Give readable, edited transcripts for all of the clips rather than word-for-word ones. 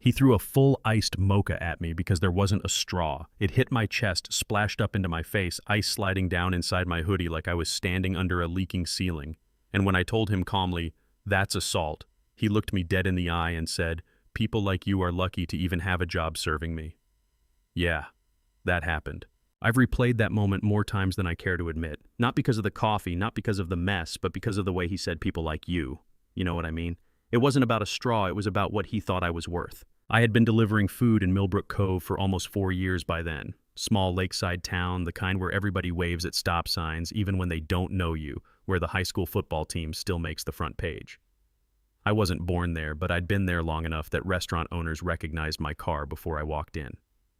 He threw a full iced mocha at me because there wasn't a straw. It hit my chest, splashed up into my face, ice sliding down inside my hoodie like I was standing under a leaking ceiling. And when I told him calmly, "That's assault," he looked me dead in the eye and said, "People like you are lucky to even have a job serving me." Yeah, that happened. I've replayed that moment more times than I care to admit. Not because of the coffee, not because of the mess, but because of the way he said people like you. You know what I mean? It wasn't about a straw, it was about what he thought I was worth. I had been delivering food in Millbrook Cove for almost 4 years by then. Small lakeside town, the kind where everybody waves at stop signs, even when they don't know you, where the high school football team still makes the front page. I wasn't born there, but I'd been there long enough that restaurant owners recognized my car before I walked in.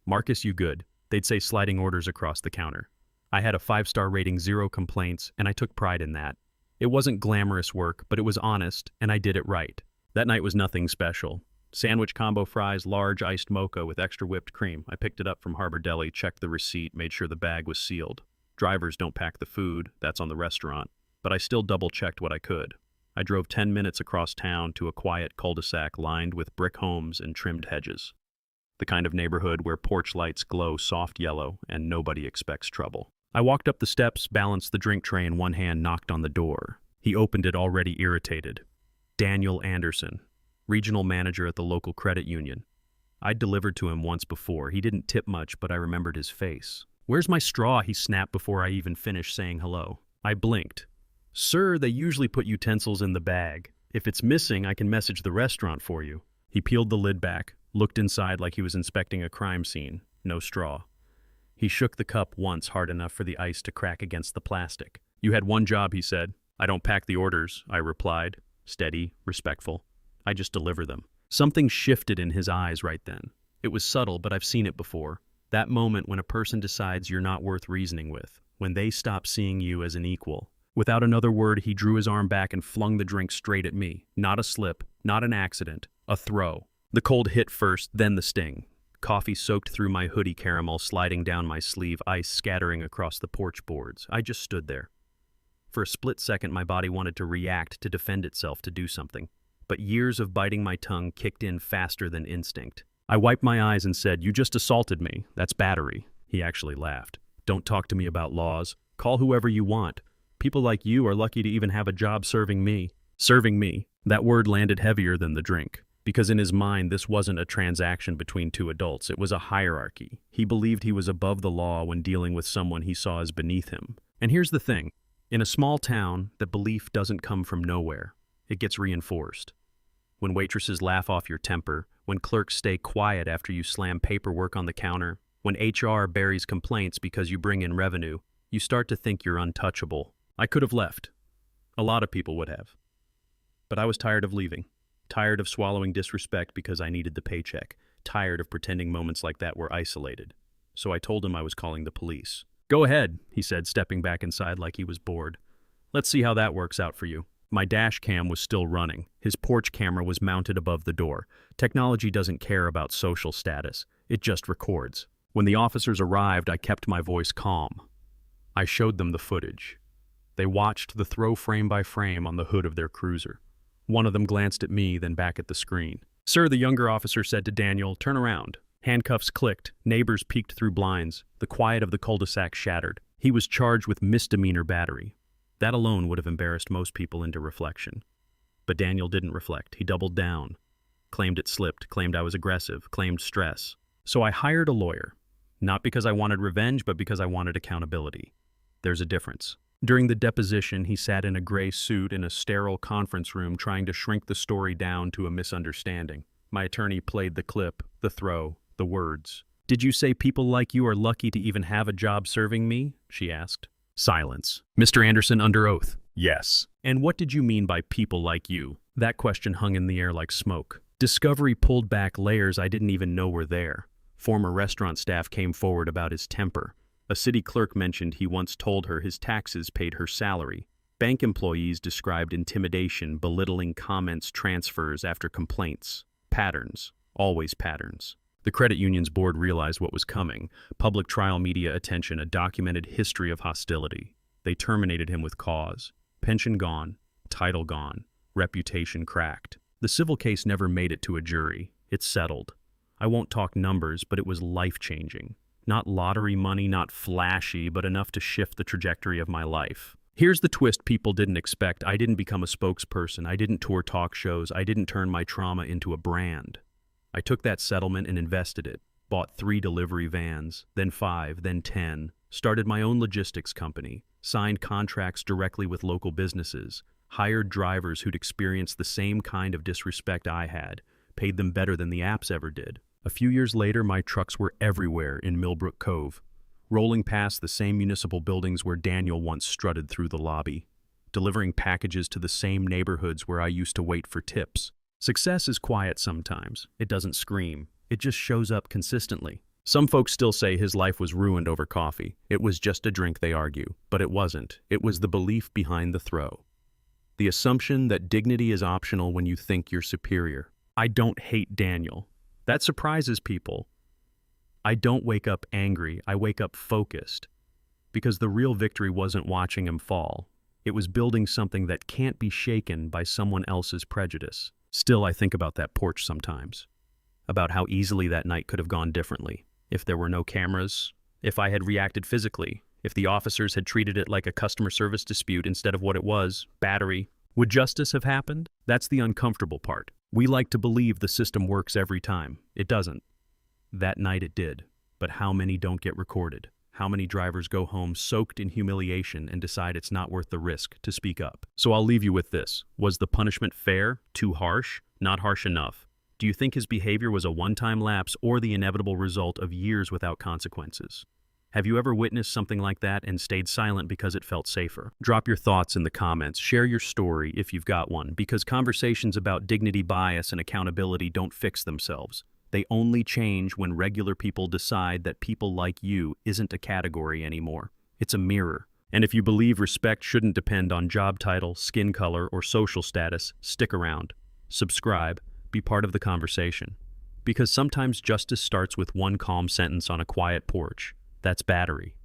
"Marcus, you good?" They'd say, sliding orders across the counter. I had a 5-star rating, 0 complaints, and I took pride in that. It wasn't glamorous work, but it was honest, and I did it right. That night was nothing special. Sandwich combo fries, large iced mocha with extra whipped cream. I picked it up from Harbor Deli, checked the receipt, made sure the bag was sealed. Drivers don't pack the food, that's on the restaurant. But I still double-checked what I could. I drove 10 minutes across town to a quiet cul-de-sac lined with brick homes and trimmed hedges. The kind of neighborhood where porch lights glow soft yellow and nobody expects trouble. I walked up the steps, balanced the drink tray in one hand, knocked on the door. He opened it, already irritated. Daniel Anderson, regional manager at the local credit union. I'd delivered to him once before. He didn't tip much, but I remembered his face. "Where's my straw?" he snapped before I even finished saying hello. I blinked. "Sir, they usually put utensils in the bag. If it's missing, I can message the restaurant for you." He peeled the lid back, looked inside like he was inspecting a crime scene. No straw. He shook the cup once, hard enough for the ice to crack against the plastic. "You had one job," he said. "I don't pack the orders," I replied. Steady, respectful. I just deliver them. Something shifted in his eyes right then. It was subtle, but I've seen it before. That moment when a person decides you're not worth reasoning with, when they stop seeing you as an equal. Without another word, he drew his arm back and flung the drink straight at me. Not a slip, not an accident, a throw. The cold hit first, then the sting. Coffee soaked through my hoodie, caramel sliding down my sleeve, ice scattering across the porch boards. I just stood there. For a split second, my body wanted to react, to defend itself, to do something. But years of biting my tongue kicked in faster than instinct. I wiped my eyes and said, "You just assaulted me. That's battery." He actually laughed. "Don't talk to me about laws. Call whoever you want. People like you are lucky to even have a job serving me." Serving me. That word landed heavier than the drink. Because in his mind, this wasn't a transaction between two adults. It was a hierarchy. He believed he was above the law when dealing with someone he saw as beneath him. And here's the thing. In a small town, that belief doesn't come from nowhere. It gets reinforced. When waitresses laugh off your temper, when clerks stay quiet after you slam paperwork on the counter, when HR buries complaints because you bring in revenue, you start to think you're untouchable. I could have left. A lot of people would have. But I was tired of leaving. Tired of swallowing disrespect because I needed the paycheck. Tired of pretending moments like that were isolated. So I told him I was calling the police. "Go ahead," he said, stepping back inside like he was bored. "Let's see how that works out for you." My dash cam was still running. His porch camera was mounted above the door. Technology doesn't care about social status. It just records. When the officers arrived, I kept my voice calm. I showed them the footage. They watched the throw frame by frame on the hood of their cruiser. One of them glanced at me, then back at the screen. "Sir," the younger officer said to Daniel, "turn around." Handcuffs clicked. Neighbors peeked through blinds. The quiet of the cul-de-sac shattered. He was charged with misdemeanor battery. That alone would have embarrassed most people into reflection. But Daniel didn't reflect. He doubled down. Claimed it slipped, claimed I was aggressive, claimed stress. So I hired a lawyer. Not because I wanted revenge, but because I wanted accountability. There's a difference. During the deposition, he sat in a gray suit in a sterile conference room trying to shrink the story down to a misunderstanding. My attorney played the clip, the throw, the words. "Did you say people like you are lucky to even have a job serving me?" she asked. Silence. "Mr. Anderson, under oath." "Yes." "And what did you mean by people like you?" That question hung in the air like smoke. Discovery pulled back layers I didn't even know were there. Former restaurant staff came forward about his temper. A city clerk mentioned he once told her his taxes paid her salary. Bank employees described intimidation, belittling comments, transfers after complaints. Patterns. Always patterns. The credit union's board realized what was coming. Public trial media attention, a documented history of hostility. They terminated him with cause. Pension gone, title gone, reputation cracked. The civil case never made it to a jury. It's settled. I won't talk numbers, but it was life-changing. Not lottery money, not flashy, but enough to shift the trajectory of my life. Here's the twist people didn't expect. I didn't become a spokesperson. I didn't tour talk shows. I didn't turn my trauma into a brand. I took that settlement and invested it. Bought 3 delivery vans, then 5, then 10. Started my own logistics company. Signed contracts directly with local businesses. Hired drivers who'd experienced the same kind of disrespect I had. Paid them better than the apps ever did. A few years later, my trucks were everywhere in Millbrook Cove, rolling past the same municipal buildings where Daniel once strutted through the lobby, delivering packages to the same neighborhoods where I used to wait for tips. Success is quiet sometimes. It doesn't scream. It just shows up consistently. Some folks still say his life was ruined over coffee. It was just a drink, they argue. But it wasn't. It was the belief behind the throw. The assumption that dignity is optional when you think you're superior. I don't hate Daniel. That surprises people. I don't wake up angry, I wake up focused. Because the real victory wasn't watching him fall. It was building something that can't be shaken by someone else's prejudice. Still, I think about that porch sometimes. About how easily that night could have gone differently. If there were no cameras, if I had reacted physically, if the officers had treated it like a customer service dispute instead of what it was, battery. Would justice have happened? That's the uncomfortable part. We like to believe the system works every time. It doesn't. That night it did. But how many don't get recorded? How many drivers go home soaked in humiliation and decide it's not worth the risk to speak up? So I'll leave you with this. Was the punishment fair? Too harsh? Not harsh enough? Do you think his behavior was a one-time lapse or the inevitable result of years without consequences? Have you ever witnessed something like that and stayed silent because it felt safer? Drop your thoughts in the comments. Share your story if you've got one, because conversations about dignity, bias, and accountability don't fix themselves. They only change when regular people decide that people like you isn't a category anymore. It's a mirror. And if you believe respect shouldn't depend on job title, skin color, or social status, stick around. Subscribe. Be part of the conversation. Because sometimes justice starts with one calm sentence on a quiet porch. That's battery.